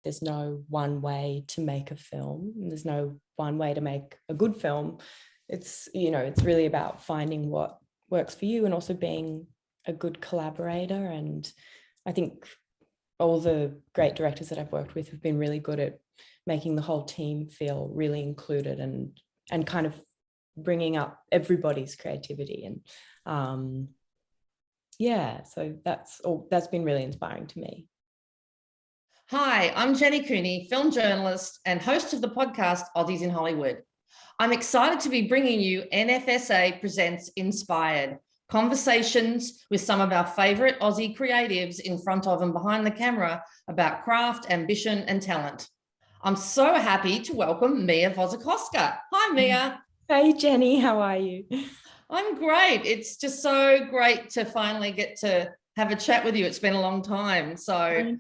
There's no one way to make a film. There's no one way to make a good film. It's really about finding what works for you and also being a good collaborator. And I think all the great directors that I've worked with have been really good at making the whole team feel really included and kind of bringing up everybody's creativity. And so that's been really inspiring to me. Hi, I'm Jenny Cooney, film journalist and host of the podcast Aussies in Hollywood. I'm excited to be bringing you NFSA Presents Inspired, conversations with some of our favourite Aussie creatives in front of and behind the camera about craft, ambition and talent. I'm so happy to welcome Mia Wasikowska. Hi, Mia. Hey, Jenny, how are you? I'm great. It's just so great to finally get to have a chat with you. It's been a long time. So I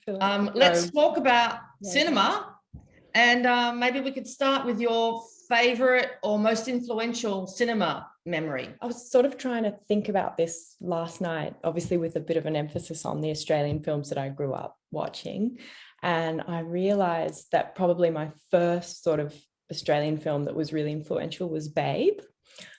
feel like let's talk about cinema, and maybe we could start with your favourite or most influential cinema memory. I was sort of trying to think about this last night, obviously with a bit of an emphasis on the Australian films that I grew up watching. And I realised that probably my first sort of Australian film that was really influential was Babe.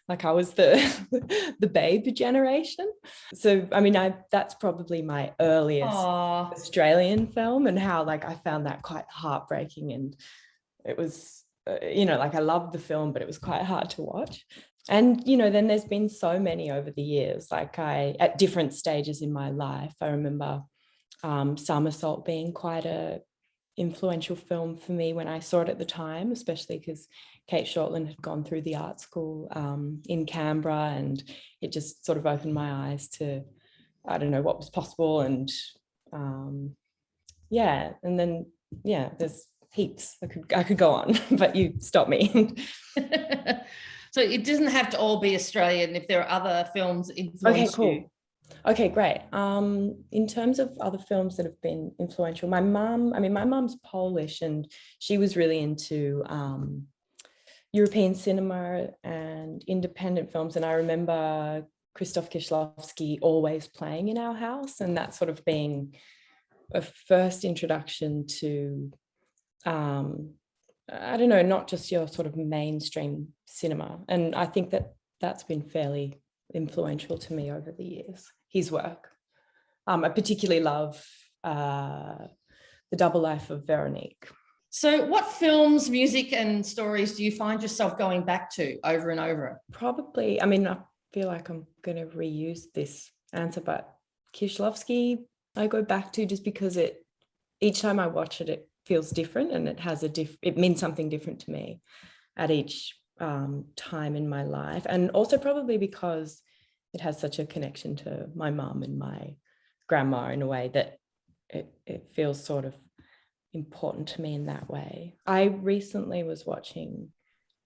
Like I was the Babe generation. So, I mean, that's probably my earliest Australian film, and how like I found that quite heartbreaking. And it was, like I loved the film, but it was quite hard to watch. And, then there's been so many over the years, like at different stages in my life. I remember Somersault being quite a influential film for me when I saw it at the time, especially because Kate Shortland had gone through the art school in Canberra, and it just sort of opened my eyes to, I don't know, what was possible. And and then there's heaps. I could go on, but you stop me. So it doesn't have to all be Australian if there are other films influenced you. Okay, great. In terms of other films that have been influential, my mum's Polish, and she was really into European cinema and independent films. And I remember Krzysztof Kieślowski always playing in our house, and that sort of being a first introduction to, I don't know, not just your sort of mainstream cinema. And I think that that's been fairly influential to me over the years, his work. I particularly love The Double Life of Veronique. So what films, music and stories do you find yourself going back to over and over? Probably, I feel like I'm going to reuse this answer, but Kieślowski I go back to just because each time I watch it, it feels different, and it has it means something different to me at each time in my life. And also probably because it has such a connection to my mum and my grandma in a way that it feels sort of important to me in that way. I recently was watching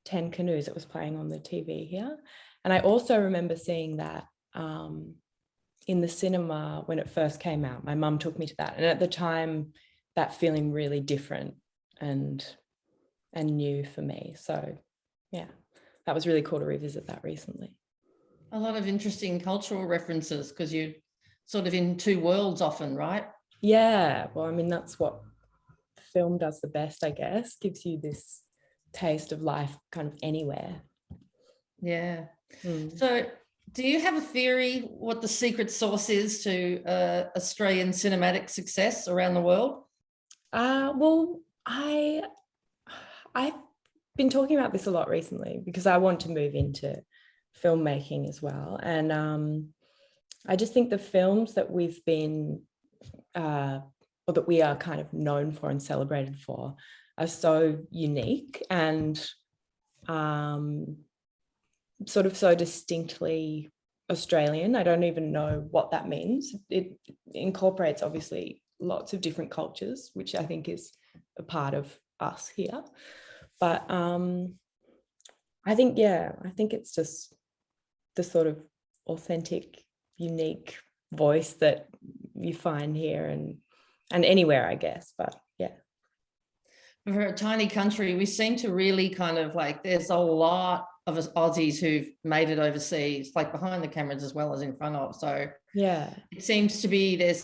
10 Canoes. It was playing on the TV here. And I also remember seeing that in the cinema when it first came out. My mum took me to that. And at the time, that feeling really different and new for me. So yeah, that was really cool to revisit that recently. A lot of interesting cultural references, because you're sort of in two worlds often, right? Yeah, well, that's what film does the best, I guess, gives you this taste of life kind of anywhere. Yeah. So do you have a theory what the secret sauce is to Australian cinematic success around the world? Well, I've been talking about this a lot recently because I want to move into filmmaking as well. And I just think the films that we've been or that we are kind of known for and celebrated for are so unique and sort of so distinctly Australian. I don't even know what that means. It incorporates obviously lots of different cultures, which I think is a part of us here. But I think it's just the sort of authentic, unique voice that you find here and anywhere, I guess. But yeah. For a tiny country, we seem to really kind of like, there's a lot of us Aussies who've made it overseas, like behind the cameras as well as in front of. So Yeah. it seems to be there's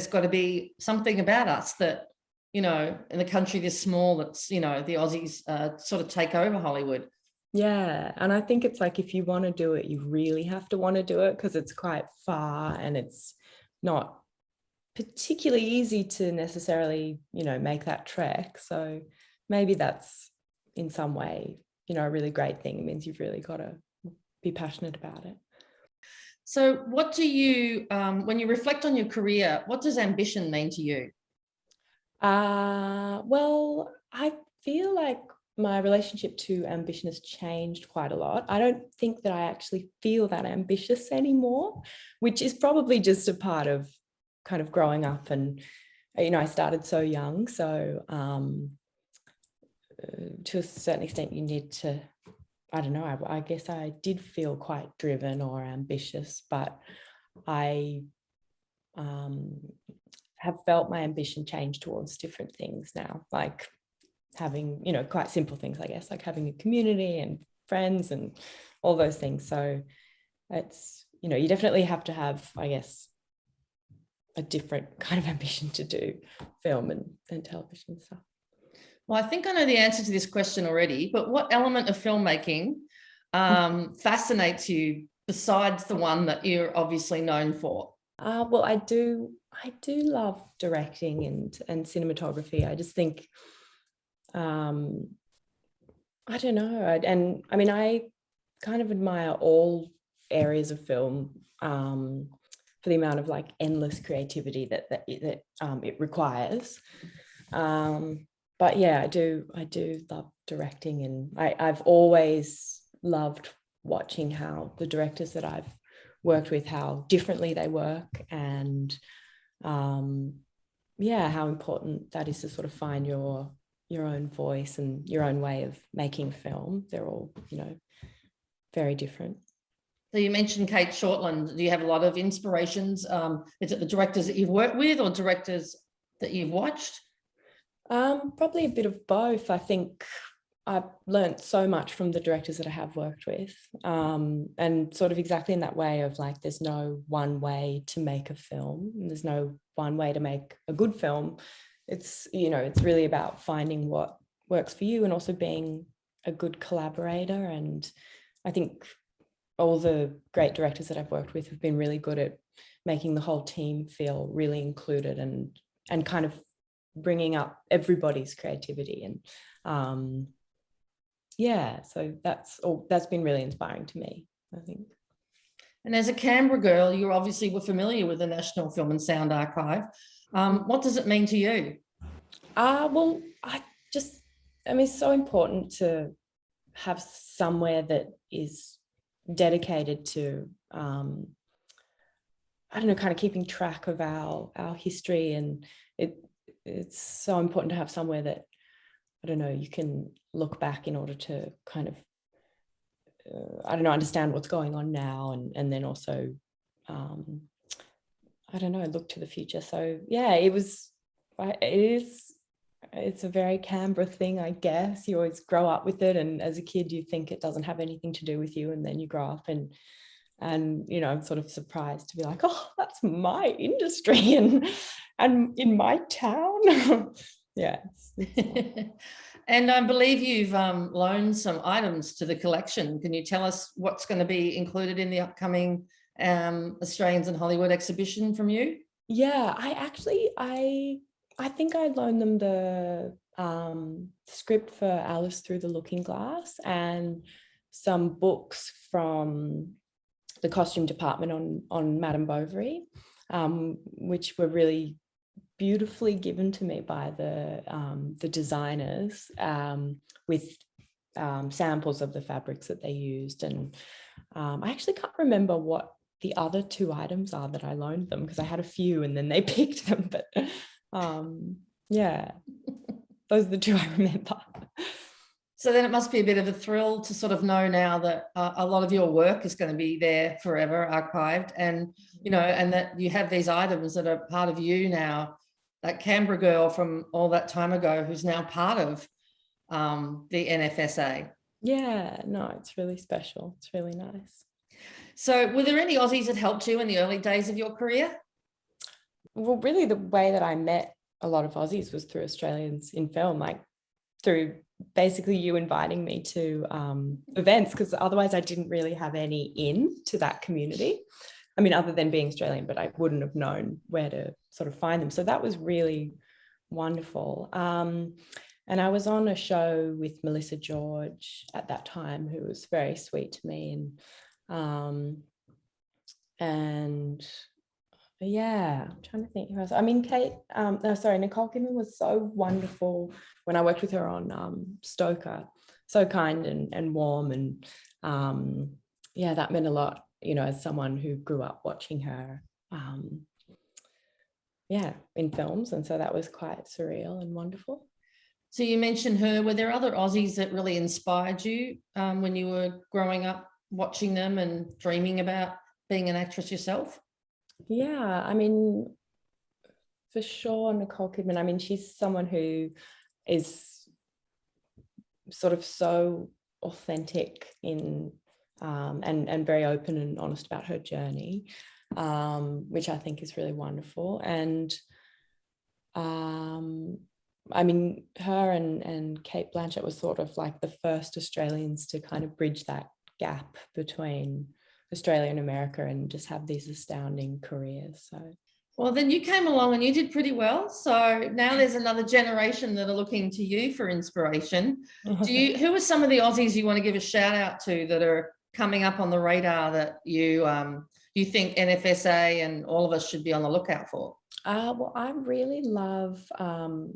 got to be something about us that, in a country this small, that's, the Aussies sort of take over Hollywood. Yeah. And I think it's like, if you want to do it, you really have to want to do it, because it's quite far and it's not particularly easy to necessarily, make that trek. So maybe that's in some way, a really great thing. It means you've really got to be passionate about it. So what do you, when you reflect on your career, what does ambition mean to you? Well, I feel like my relationship to ambition has changed quite a lot. I don't think that I actually feel that ambitious anymore, which is probably just a part of kind of growing up. And, I started so young. So to a certain extent, you need to, I don't know, I guess I did feel quite driven or ambitious, but I have felt my ambition change towards different things now, like having, quite simple things, I guess, like having a community and friends and all those things. So it's, you definitely have to have, I guess, a different kind of ambition to do film and television stuff. Well, I think I know the answer to this question already, but what element of filmmaking fascinates you besides the one that you're obviously known for? Well, I do love directing and cinematography. I just think, I don't know. And I mean, I kind of admire all areas of film for the amount of like endless creativity that it requires. But yeah, I do love directing, and I've always loved watching how the directors that I've worked with, how differently they work, and how important that is to sort of find your own voice and your own way of making film. They're all, very different. So you mentioned Kate Shortland. Do you have a lot of inspirations? Is it the directors that you've worked with or directors that you've watched? Probably a bit of both. I think I've learned so much from the directors that I have worked with, and sort of exactly in that way of like, there's no one way to make a film. There's no one way to make a good film. It's, it's really about finding what works for you and also being a good collaborator. And I think all the great directors that I've worked with have been really good at making the whole team feel really included and kind of bringing up everybody's creativity. And so that's been really inspiring to me, I think. And as a Canberra girl, you obviously were familiar with the National Film and Sound Archive. What does it mean to you? Well, it's so important to have somewhere that is dedicated to, I don't know, kind of keeping track of our history. And it's so important to have somewhere that, I don't know, you can look back in order to kind of, I don't know, understand what's going on now, and then also, I don't know, look to the future. So yeah, it's a very Canberra thing, I guess. You always grow up with it, and as a kid you think it doesn't have anything to do with you, and then you grow up and I'm sort of surprised to be like, oh, that's my industry and in my town. Yeah. And I believe you've loaned some items to the collection. Can you tell us what's going to be included in the upcoming Australians in Hollywood exhibition from you? Yeah, I think I loaned them the script for Alice Through the Looking Glass and some books from the costume department on Madame Bovary, which were really beautifully given to me by the designers, with samples of the fabrics that they used. And I actually can't remember what the other two items are that I loaned them, because I had a few and then they picked them. But those are the two I remember. So then it must be a bit of a thrill to sort of know now that a lot of your work is going to be there forever, archived, and and that you have these items that are part of you now, that Canberra girl from all that time ago who's now part of the NFSA. Yeah, no, it's really special. It's really nice. So were there any Aussies that helped you in the early days of your career? Well, really the way that I met a lot of Aussies was through Australians in film, like through basically you inviting me to events, because otherwise I didn't really have any in to that community. I mean, other than being Australian, but I wouldn't have known where to sort of find them. So that was really wonderful. And I was on a show with Melissa George at that time, who was very sweet to me. And yeah, I'm trying to think who else. I mean, Nicole Kidman was so wonderful when I worked with her on Stoker. So kind and warm, and yeah, that meant a lot, you know, as someone who grew up watching her in films. And so that was quite surreal and wonderful. So you mentioned her. Were there other Aussies that really inspired you when you were growing up watching them and dreaming about being an actress yourself? Yeah, I mean, for sure, Nicole Kidman. I mean, she's someone who is sort of so authentic in and very open and honest about her journey, which I think is really wonderful. And I mean, her and Cate Blanchett was sort of like the first Australians to kind of bridge that gap between Australia and America and just have these astounding careers. So, well, then you came along and you did pretty well. So now there's another generation that are looking to you for inspiration. Who are some of the Aussies you want to give a shout out to that are coming up on the radar that you think NFSA and all of us should be on the lookout for? Well, I really love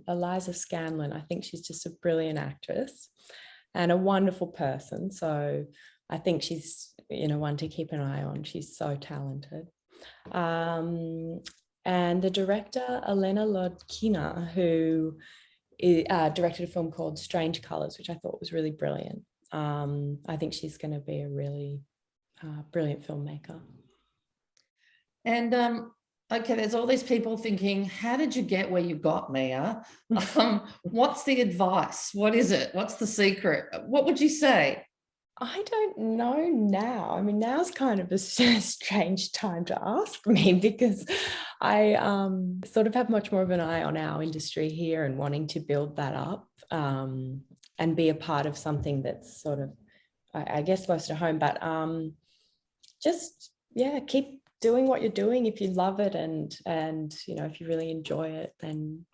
Eliza Scanlon. I think she's just a brilliant actress and a wonderful person. So I think she's, you know, one to keep an eye on. She's so talented. And the director, Elena Lodkina, who directed a film called Strange Colours, which I thought was really brilliant. I think she's going to be a really brilliant filmmaker. And okay, there's all these people thinking, how did you get where you got, Mia? What's the advice? What is it? What's the secret? What would you say? I don't know now. I mean, now's kind of a strange time to ask me, because I sort of have much more of an eye on our industry here and wanting to build that up and be a part of something that's sort of, I guess, close to home. But just, yeah, keep doing what you're doing. If you love it and you know, if you really enjoy it, then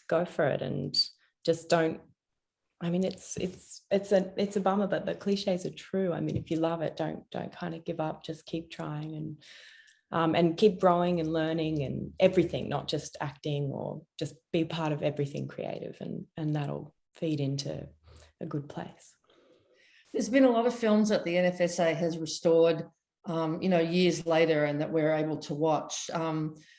go for it, and just don't. I mean, it's a bummer, but the cliches are true. I mean, if you love it, don't kind of give up. Just keep trying and keep growing and learning and everything, not just acting, or just be part of everything creative, and that'll feed into a good place. There's been a lot of films that the NFSA has restored, you know, years later, and that we're able to watch.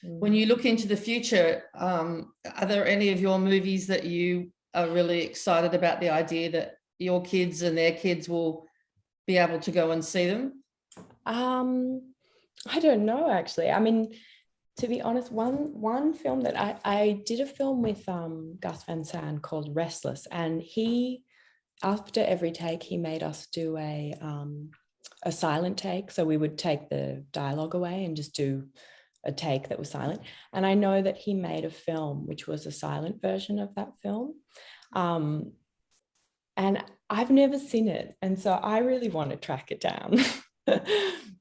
When you look into the future, are there any of your movies that you are really excited about the idea that your kids and their kids will be able to go and see them? I don't know, actually. I mean, to be honest, one film that I did a film with Gus Van Sant called Restless, and he, after every take, he made us do a silent take. So we would take the dialogue away and just do a take that was silent. And I know that he made a film which was a silent version of that film. And I've never seen it. And so I really want to track it down.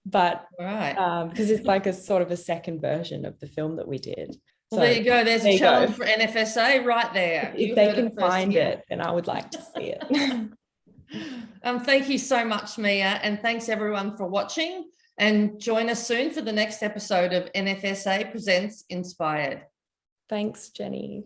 But because it's like a sort of a second version of the film that we did. Well, so there you go. There's a challenge for NFSA right there. If they can find it, then I would like to see it. Thank you so much, Mia. And thanks everyone for watching. And join us soon for the next episode of NFSA Presents Inspired. Thanks, Jenny.